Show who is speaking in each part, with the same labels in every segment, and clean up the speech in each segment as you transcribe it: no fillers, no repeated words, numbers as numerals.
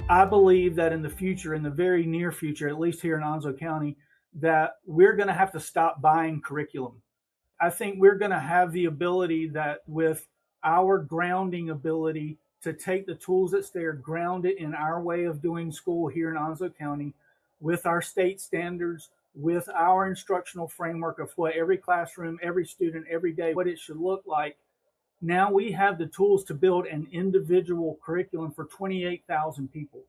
Speaker 1: I believe that in the future, in the very near future, at least here in Onslow County, that we're going to have to stop buying curriculum. I think we're going to have the ability that with our grounding ability to take the tools that's there, ground it in our way of doing school here in Onslow County, with our state standards, with our instructional framework of what every classroom, every student, every day, what it should look like. Now we have the tools to build an individual curriculum for 28,000 people.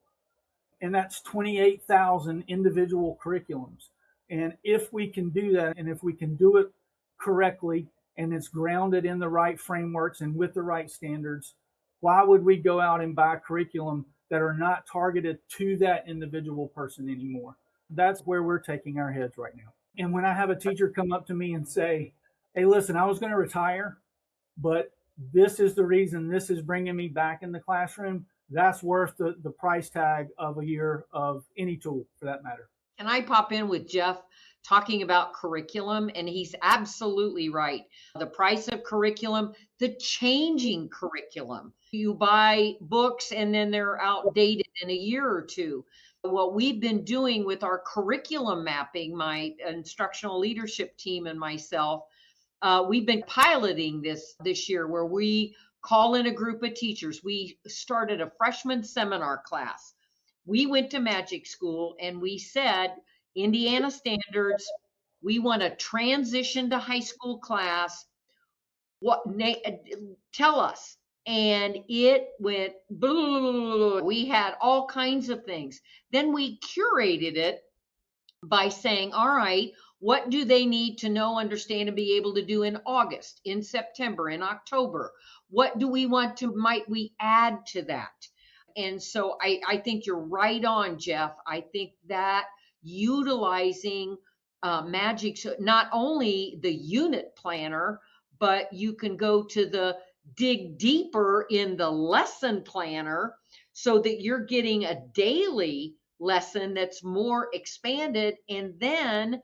Speaker 1: And that's 28,000 individual curriculums. And if we can do that, and if we can do it correctly, and it's grounded in the right frameworks and with the right standards, why would we go out and buy curriculum that are not targeted to that individual person anymore? That's where we're taking our heads right now. And when I have a teacher come up to me and say, hey, listen, I was going to retire, but this is the reason this is bringing me back in the classroom, that's worth the price tag of a year of any tool for that matter.
Speaker 2: Can I pop in with Jeff talking about curriculum? And he's absolutely right. The price of curriculum, the changing curriculum. You buy books and then they're outdated in a year or two. What we've been doing with our curriculum mapping, my instructional leadership team and myself, we've been piloting this year where we call in a group of teachers. We started a freshman seminar class. We went to MagicSchool and we said, Indiana standards, we want to transition to high school class. Tell us. And it went, blah. We had all kinds of things. Then we curated it by saying, all right, what do they need to know, understand, and be able to do in August, in September, in October? What do we want to, might we add to that? And so I think you're right on, Jeff. I think that utilizing Magic, not only the unit planner, but you can go to the dig deeper in the lesson planner so that you're getting a daily lesson that's more expanded. And then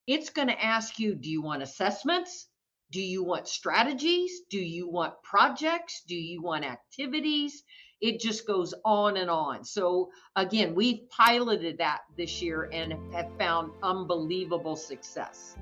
Speaker 2: it's going to ask you, do you want assessments? Do you want strategies? Do you want projects? Do you want activities? It just goes on and on. So again, we've piloted that this year and have found unbelievable success.